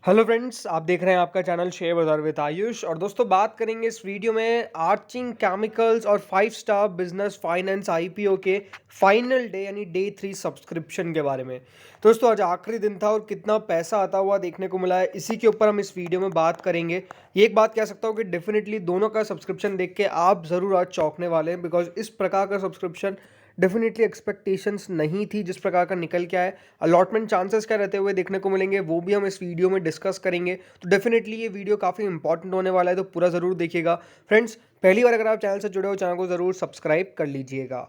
Hello friends, आप देख रहे हैं आपका चैनल शेयर बाजार विद आयुष। और दोस्तों, बात करेंगे इस वीडियो में आर्चिंग केमिकल्स और 5 स्टार बिजनेस फाइनेंस आईपीओ के फाइनल डे यानी डे 3 सब्सक्रिप्शन के बारे में। तो दोस्तों, आज आखिरी दिन था और कितना पैसा आता हुआ देखने को मिला है, इसी के ऊपर हम इस वीडियो में बात करेंगे। ये एक बात कह सकता हूँ कि डेफिनेटली दोनों का सब्सक्रिप्शन देख के आप ज़रूर आज चौंकने वाले हैं, बिकॉज इस प्रकार का सब्सक्रिप्शन डेफिनेटली एक्सपेक्टेशंस नहीं थी जिस प्रकार का निकल के आए। अलॉटमेंट चांसेस क्या रहते हुए देखने को मिलेंगे वो भी हम इस वीडियो में डिस्कस करेंगे। तो डेफिनेटली ये वीडियो काफ़ी इंपॉर्टेंट होने वाला है, तो पूरा ज़रूर देखिएगा। फ्रेंड्स, पहली बार अगर आप चैनल से जुड़े हो, चैनल को ज़रूर सब्सक्राइब कर लीजिएगा।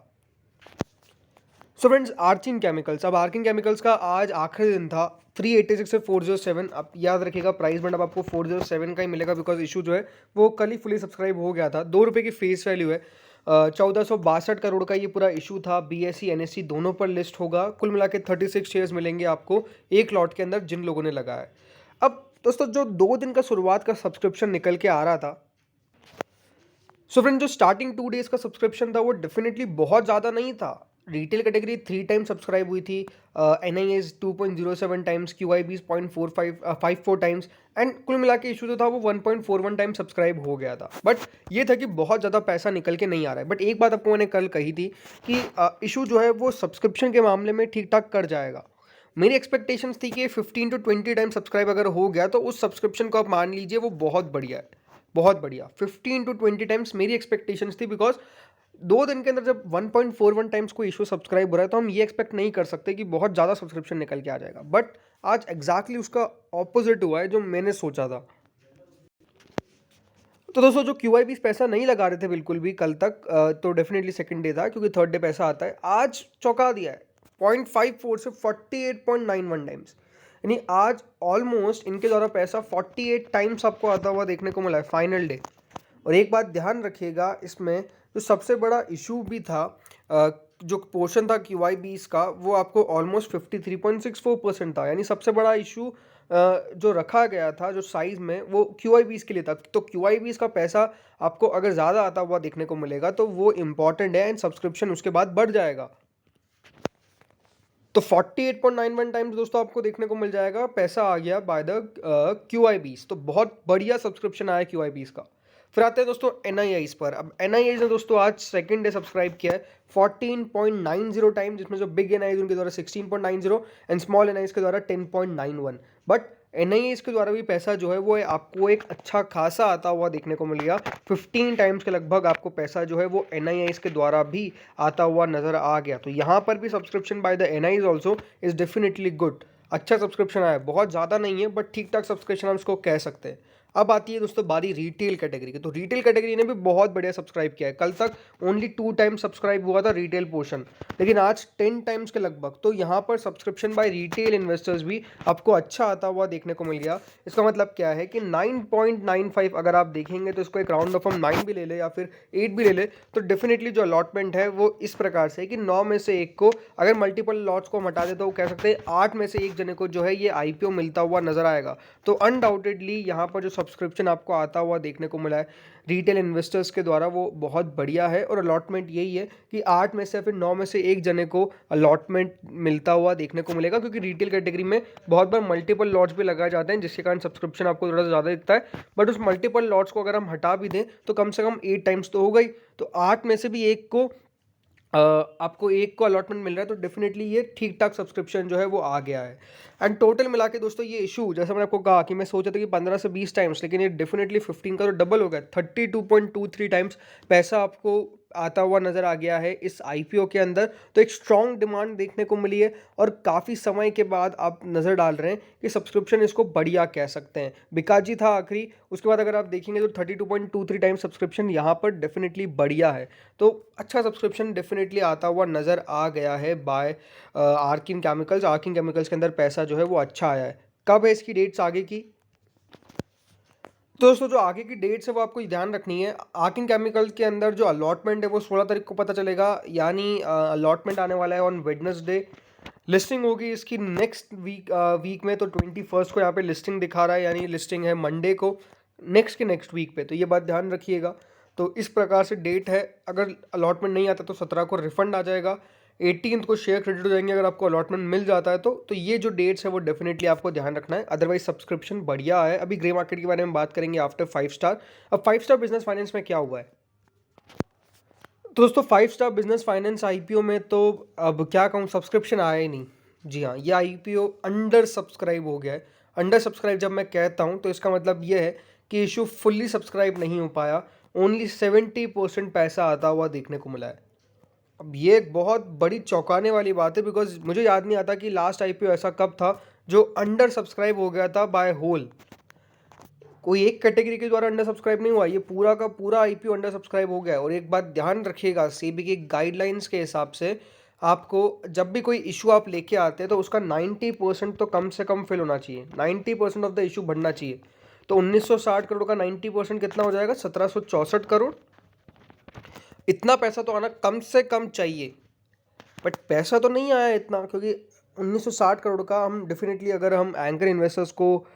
सो फ्रेंड्स, आर्चिंग केमिकल्स, अब आर्चिंग केमिकल्स का आज आखिरी दिन था। 386 से 407, आप याद रखिएगा प्राइस बैंड अब आपको 407 का ही मिलेगा, बिकॉज इशू जो है वो कल ही फुली सब्सक्राइब हो गया था। 2 रुपये की फेस वैल्यू है। 1462 करोड़ का ये पूरा इशू था। बीएसई एनएससी दोनों पर लिस्ट होगा। कुल मिला के 36 शेयर्स मिलेंगे आपको एक लॉट के अंदर, जिन लोगों ने लगाया है। अब दोस्तों, जो 2 दिन का शुरुआत का सब्सक्रिप्शन निकल के आ रहा था, सो फ्रेंड, जो स्टार्टिंग 2 डेज का सब्सक्रिप्शन था वो डेफिनेटली बहुत ज़्यादा नहीं था। रिटेल कैटेगरी 3 टाइम सब्सक्राइब हुई थी, N I as 2.07 times, Q I Bs 0.54 times, and कुल मिला के इशू जो था वो 1.41 टाइम सब्सक्राइब हो गया था। बट ये था कि बहुत ज़्यादा पैसा निकल के नहीं आ रहा है। बट एक बात आपको मैंने कल कही थी कि इशू जो है वो सब्सक्रिप्शन के मामले में ठीक ठाक कर जाएगा। मेरी एक्सपेक्टेशंस थी कि 15 to 20 टाइम सब्सक्राइब अगर हो गया तो उस सब्सक्रिप्शन को आप मान लीजिए वो बहुत बढ़िया है, बहुत बढ़िया। 15 to 20 टाइम्स मेरी एक्सपेक्टेशंस थी, बिकॉज 2 दिन के अंदर जब 1.41 टाइम्स कोई इशू सब्सक्राइब हो रहा है तो हम ये एक्सपेक्ट नहीं कर सकते कि बहुत ज़्यादा सब्सक्रिप्शन निकल के आ जाएगा। बट आज एग्जैक्टली उसका ऑपोजिट हुआ है जो मैंने सोचा था। तो दोस्तों, जो क्यू आई बीस पैसा नहीं लगा रहे थे बिल्कुल भी कल तक, तो डेफिनेटली सेकंड डे था, क्योंकि थर्ड डे पैसा आता है। आज चौंका दिया है। 0.54 से 48.91 टाइम्स, यानी आज ऑलमोस्ट इनके द्वारा पैसा 48 टाइम्स आपको आता हुआ देखने को मिला है फाइनल डे। और एक बात ध्यान रखिएगा, इसमें जो सबसे बड़ा इशू भी था, जो पोर्शन था क्यू आई बीस का, वो आपको ऑलमोस्ट 53.64% था। यानी सबसे बड़ा इशू जो रखा गया था जो साइज में, वो क्यू आई बीस के लिए था। तो क्यू आई बीस का पैसा आपको अगर ज़्यादा आता हुआ देखने को मिलेगा तो वो इंपॉर्टेंट है, एंड सब्सक्रिप्शन उसके बाद बढ़ जाएगा। तो 48.91 टाइम्स दोस्तों आपको देखने को मिल जाएगा, पैसा आ गया बाय द क्यू आई बीस। तो बहुत बढ़िया सब्सक्रिप्शन आया क्यू आई बीस का। फिर आते हैं दोस्तों एन आई आईज पर। अब एन आई आईज ने दोस्तों आज सेकंड डे सब्सक्राइब किया है 14.90 टाइम, जिसमें जो बिग एन आईज उनके द्वारा 16.90 एंड स्मॉल एन आईज के द्वारा 10.91। बट एन आई एस के द्वारा भी पैसा जो है वो आपको एक अच्छा खासा आता हुआ देखने को मिलेगा। 15 टाइम्स के लगभग आपको पैसा जो है वो एन आई एस के द्वारा भी आता हुआ नजर आ गया। तो यहाँ पर भी subscription by the N I S also is definitely good. अच्छा सब्सक्रिप्शन आया, बहुत ज़्यादा नहीं है बट ठीक ठाक सब्सक्रिप्शन हम इसको कह सकते हैं। अब आती है दोस्तों बारी रिटेल कैटेगरी की। तो रिटेल कैटेगरी ने भी बहुत बढ़िया सब्सक्राइब किया है। कल तक ओनली 2 टाइम सब्सक्राइब हुआ था रिटेल पोर्शन, लेकिन आज 10 टाइम्स के लगभग। तो यहाँ पर सब्सक्रिप्शन बाय रिटेल इन्वेस्टर्स भी आपको अच्छा आता हुआ देखने को मिल गया। इसका मतलब क्या है कि 9.95 अगर आप देखेंगे तो इसको एक राउंड ऑफ हम 9 भी ले ले या फिर 8 भी ले ले, तो डेफिनेटली जो अलॉटमेंट है वो इस प्रकार से है कि 9 में से एक को, अगर मल्टीपल लॉट्स को हम हटा दे तो वो कह सकते हैं 8 में से एक जने को जो है ये आईपीओ मिलता हुआ नजर आएगा। तो अनडाउटेडली यहाँ पर जो सब्सक्रिप्शन आपको आता हुआ देखने को मिला है रिटेल इन्वेस्टर्स के द्वारा वो बहुत बढ़िया है। और अलॉटमेंट यही है कि 8 में से फिर 9 में से एक जने को अलॉटमेंट मिलता हुआ देखने को मिलेगा, क्योंकि रिटेल कैटेगरी में बहुत बार मल्टीपल लॉट्स भी लगाए जाते हैं, जिसके कारण सब्सक्रिप्शन आपको थोड़ा सा ज़्यादा दिखता है। बट उस मल्टीपल लॉट्स को अगर हम हटा भी दें तो कम से कम 8 टाइम्स तो हो गई। तो 8 में से भी एक को आपको एक को अलॉटमेंट मिल रहा है, तो डेफिनेटली ये ठीक ठाक सब्सक्रिप्शन जो है वो आ गया है। एंड टोटल मिला के दोस्तों ये इशू, जैसे मैंने आपको कहा कि मैं सोचा था कि 15 से 20 टाइम्स, लेकिन ये डेफिनेटली 15 का तो डबल हो गया। 32.23 टाइम्स पैसा आपको आता हुआ नज़र आ गया है इस आईपीओ के अंदर। तो एक स्ट्रॉन्ग डिमांड देखने को मिली है और काफ़ी समय के बाद आप नज़र डाल रहे हैं कि सब्सक्रिप्शन इसको बढ़िया कह सकते हैं। बिकाजी था आखिरी, उसके बाद अगर आप देखेंगे तो 32.23 टाइम्स सब्सक्रिप्शन यहाँ पर डेफिनेटली बढ़िया है। तो अच्छा सब्सक्रिप्शन डेफिनेटली आता हुआ नज़र आ गया है बाय आर्किन केमिकल्स। आर्किन केमिकल्स के अंदर पैसा जो है वो अच्छा आया है। कब है इसकी डेट्स आगे की? तो दोस्तों, जो आगे की डेट्स है वो आपको ध्यान रखनी है। आर्किन केमिकल के अंदर जो अलॉटमेंट है वो 16 तारीख को पता चलेगा, यानी अलॉटमेंट आने वाला है ऑन वेडनेसडे। लिस्टिंग होगी इसकी नेक्स्ट वीक में, तो 21 को यहाँ पे लिस्टिंग दिखा रहा है, यानी लिस्टिंग है मंडे को नेक्स्ट के नेक्स्ट वीक पे। तो ये बात ध्यान रखिएगा। तो इस प्रकार से डेट है। अगर अलॉटमेंट नहीं आता तो 17 को रिफंड आ जाएगा। 18th को शेयर क्रेडिट हो जाएंगे अगर आपको अलॉटमेंट मिल जाता है तो ये जो डेट्स है वो डेफिनेटली आपको ध्यान रखना है। अदरवाइज सब्सक्रिप्शन बढ़िया है। अभी ग्रे मार्केट के बारे में बात करेंगे आफ्टर 5 स्टार। अब 5 स्टार बिजनेस फाइनेंस में क्या हुआ है तो दोस्तों, 5 स्टार बिजनेस फाइनेंस आईपीओ में तो अब क्या कहूँ, सब्सक्रिप्शन आया ही नहीं। जी हाँ, ये आईपीओ अंडर सब्सक्राइब हो गया है। अंडर सब्सक्राइब जब मैं कहता हूँ तो इसका मतलब ये है कि इशू फुल्ली सब्सक्राइब नहीं हो पाया। ओनली 70% पैसा आता हुआ देखने को मिला है। अब ये एक बहुत बड़ी चौंकाने वाली बात है, बिकॉज मुझे याद नहीं आता कि लास्ट आईपीओ ऐसा कब था जो अंडर सब्सक्राइब हो गया था बाय होल। कोई एक कैटेगरी के द्वारा अंडर सब्सक्राइब नहीं हुआ, ये पूरा का पूरा आईपीओ अंडर सब्सक्राइब हो गया है। और एक बात ध्यान रखिएगा, सेबी की गाइडलाइंस के हिसाब से आपको जब भी कोई इशू आप लेके आते हैं तो उसका 90% तो कम से कम फिल होना चाहिए। 90% ऑफ द इशू बढ़ना चाहिए। तो 1960 करोड़ का 90% कितना हो जाएगा, 1764 करोड़। इतना पैसा तो आना कम से कम चाहिए, बट पैसा तो नहीं आया इतना, क्योंकि 1960 करोड़ का हम डेफिनेटली अगर हम एंकर इन्वेस्टर्स को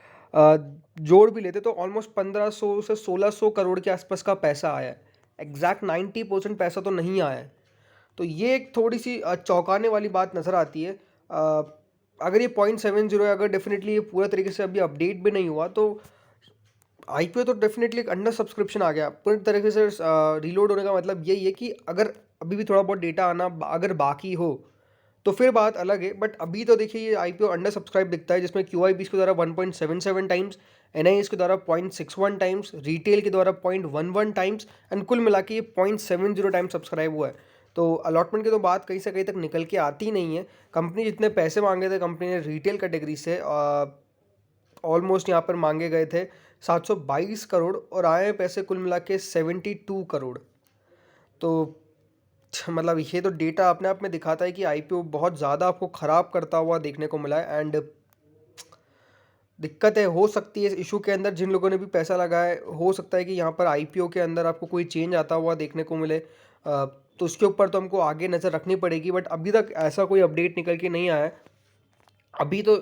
जोड़ भी लेते तो ऑलमोस्ट 1500 से 1600 करोड़ के आसपास का पैसा आया है। एग्जैक्ट 90% पैसा तो नहीं आया है। तो ये एक थोड़ी सी चौंकाने वाली बात नज़र आती है। अगर ये 0.70 है, अगर डेफिनेटली ये पूरा तरीके से अभी अपडेट भी नहीं हुआ तो आईपीओ तो डेफिनेटली एक अंडर सब्सक्रिप्शन आ गया। पूरी तरीके से रीलोड होने का मतलब यही है कि अगर अभी भी थोड़ा बहुत डेटा आना अगर बाकी हो तो फिर बात अलग है। बट अभी तो देखिए ये आईपीओ अंडर सब्सक्राइब दिखता है, जिसमें क्यूआईबीस के द्वारा 1.77 टाइम्स, एनआईएस के द्वारा 0.61 टाइम्स, रिटेल के द्वारा 0.11 टाइम्स, एंड कुल मिला के ये 0.70 टाइम्स सब्सक्राइब हुआ है। तो अलॉटमेंट की तो बात कहीं से कहीं तक निकल के आती नहीं है। कंपनी जितने पैसे मांगे थे कंपनी ने रिटेल कैटेगरी से ऑलमोस्ट यहाँ पर मांगे गए थे 722 करोड़ और आए हैं पैसे कुल मिला के 72 करोड़। तो मतलब ये तो डेटा अपने आप में दिखाता है कि आईपीओ बहुत ज़्यादा आपको ख़राब करता हुआ देखने को मिला है। एंड दिक्कतें हो सकती है इस इशू के अंदर, जिन लोगों ने भी पैसा लगाया है हो सकता है कि यहाँ पर आईपीओ के अंदर आपको कोई चेंज आता हुआ देखने को मिले। तो उसके ऊपर तो हमको आगे नज़र रखनी पड़ेगी, बट अभी तक ऐसा कोई अपडेट निकल के नहीं आया है। अभी तो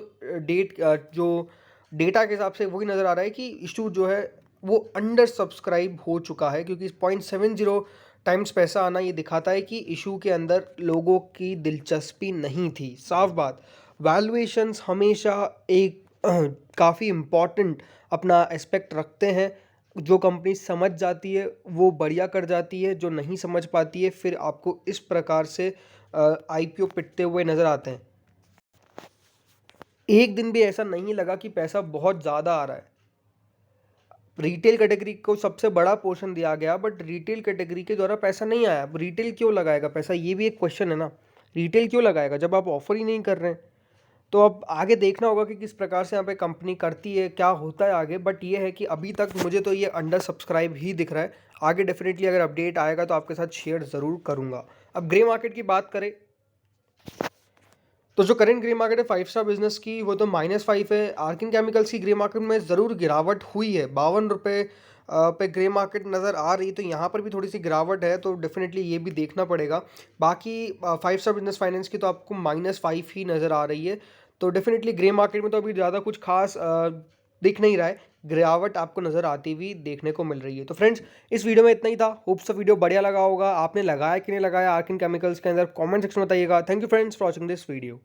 जो डेटा के हिसाब से वही नज़र आ रहा है कि इशू जो है वो अंडर सब्सक्राइब हो चुका है, क्योंकि 0.70 टाइम्स पैसा आना ये दिखाता है कि इशू के अंदर लोगों की दिलचस्पी नहीं थी। साफ बात, वैल्यूएशंस हमेशा एक काफ़ी इम्पॉर्टेंट अपना एस्पेक्ट रखते हैं। जो कंपनी समझ जाती है वो बढ़िया कर जाती है, जो नहीं समझ पाती है फिर आपको इस प्रकार से आईपीओ पिटते हुए नज़र आते हैं। एक दिन भी ऐसा नहीं लगा कि पैसा बहुत ज़्यादा आ रहा है। रिटेल कैटेगरी को सबसे बड़ा पोर्शन दिया गया, बट रिटेल कैटेगरी के द्वारा पैसा नहीं आया। अब रिटेल क्यों लगाएगा पैसा, ये भी एक क्वेश्चन है ना। रिटेल क्यों लगाएगा जब आप ऑफर ही नहीं कर रहे हैं। तो अब आगे देखना होगा कि किस प्रकार से यहाँ पे कंपनी करती है, क्या होता है आगे। बट ये है कि अभी तक मुझे तो ये अंडर सब्सक्राइब ही दिख रहा है। आगे डेफिनेटली अगर अपडेट आएगा तो आपके साथ शेयर ज़रूर करूँगा। अब ग्रे मार्केट की बात करें तो जो करंट ग्रे मार्केट है 5 स्टार बिजनेस की वो तो -5 है। आर्किन केमिकल्स की ग्रे मार्केट में ज़रूर गिरावट हुई है, 52 रुपये पे ग्रे मार्केट नज़र आ रही, तो यहाँ पर भी थोड़ी सी गिरावट है, तो डेफिनेटली ये भी देखना पड़ेगा। बाकी 5 स्टार बिजनेस फाइनेंस की तो आपको -5 ही नज़र आ रही है। तो डेफिनेटली ग्रे मार्केट में तो अभी ज़्यादा कुछ खास दिख नहीं रहा है, गिरावट आपको नज़र आती हुई देखने को मिल रही है। तो फ्रेंड्स, इस वीडियो में इतना ही था। होप सो वीडियो बढ़िया लगा होगा। आपने लगाया कि नहीं लगाया आर्किन केमिकल्स के अंदर, कमेंट सेक्शन में बताइएगा। Thank you friends for watching this video.